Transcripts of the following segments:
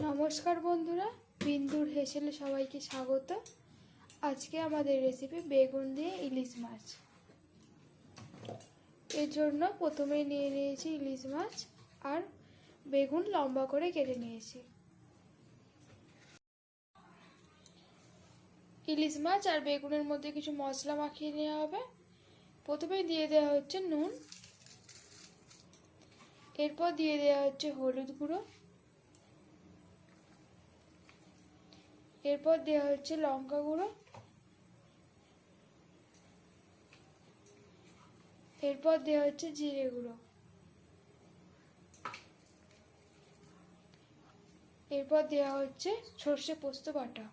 নমস্কার বন্ধুরা, বিন্দুর হেসেলে সবাইকে স্বাগত। আজকে আমাদের রেসিপি বেগুন দিয়ে ইলিশ মাছ। এর জন্য প্রথমেই নিয়ে নিয়েছি ইলিশ মাছ আর বেগুন লম্বা করে কেটে নিয়েছি। ইলিশ মাছ আর বেগুনের মধ্যে কিছু মশলা মাখিয়ে নেওয়া হবে। প্রথমেই দিয়ে দেওয়া হচ্ছে নুন, এরপর দিয়ে দেওয়া হচ্ছে হলুদ গুঁড়ো, এরপর দেওয়া হচ্ছে লঙ্কা গুঁড়ো, এরপর দেওয়া হচ্ছে জিরে গুঁড়ো, এরপর দেওয়া হচ্ছে সর্ষে পোস্ত বাটা।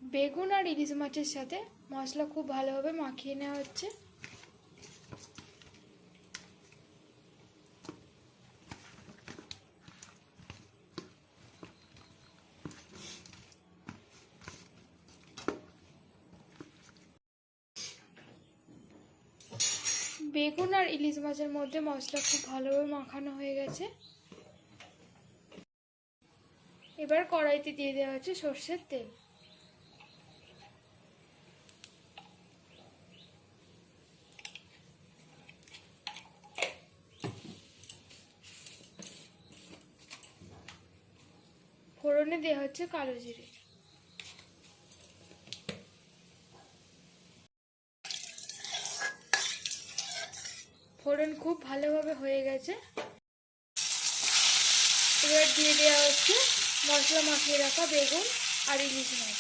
বেগুন আর ইলিশ মাছের সাথে মশলা খুব ভালোভাবে মাখিয়ে নেওয়া হচ্ছে। বেগুন আর ইলিশ মাছের মধ্যে মশলা খুব ভালোভাবে মাখানো হয়ে গেছে। এবার কড়াইতে দিয়ে দেওয়া হচ্ছে সর্ষের তেল। ফোড়নে দেওয়া হচ্ছে কালো জিরে। ফোড়ন খুব ভালোভাবে হয়ে গেছে। এবার দিয়ে দেওয়া হচ্ছে মশলা মাখিয়ে রাখা বেগুন আর ইলিশ মাছ।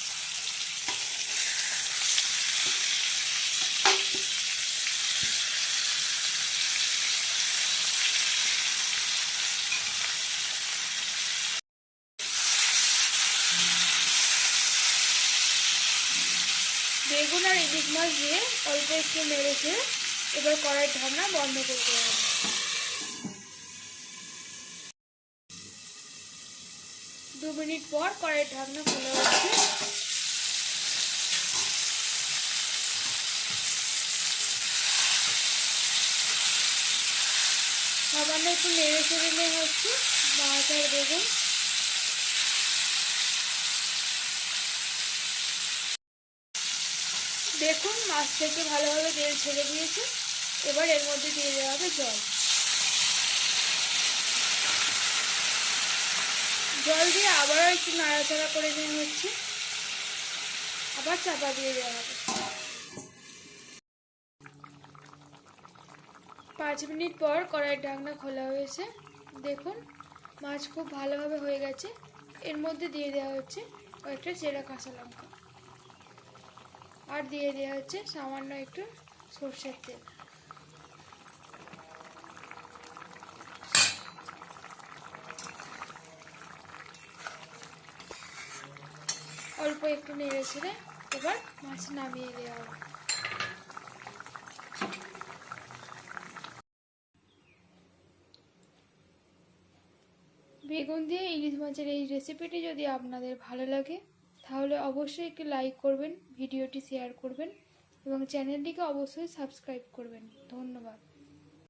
বেগুন আর ইলিশ মাছ দিয়ে অল্প একটু নেড়েছে। এবার কড়াইয়ের ঢাকনা বন্ধ করে দেওয়া হবে। 2 মিনিট পর কড়াইয়ের ঢাকনা খোলা হচ্ছে। সামান্য একটু নেড়ে চেড়ে নেওয়া হচ্ছে মাছ আর বেগুন। দেখুন মাছ থেকে ভালোভাবে তেল ছেড়ে দিয়েছে। এবার এর মধ্যে দিয়ে দেওয়া হবে জল। জল দিয়ে আবারও একটু নাড়াচাড়া করে নেওয়া হচ্ছে। আবার চাপা দিয়ে দেওয়া হবে। 5 মিনিট পর কড়াইয়ের ঢাকনা খোলা হয়েছে। দেখুন মাছ খুব ভালোভাবে হয়ে গেছে। এর মধ্যে দিয়ে দেওয়া হচ্ছে কয়েকটা চেরা কাঁচা লঙ্কা আর দিয়ে দেওয়া হচ্ছে সামান্য একটু সরষের তেল। অল্প একটু নেড়ে ছেড়ে এবার মাছ নামিয়ে দেওয়া হবে। বেগুন দিয়ে ইলিশ মাছের এই রেসিপিটি যদি আপনাদের ভালো লাগে তাহলে অবশ্যই একটি লাইক করবেন, ভিডিওটি শেয়ার করবেন এবং চ্যানেলটিকে অবশ্যই সাবস্ক্রাইব করবেন। ধন্যবাদ।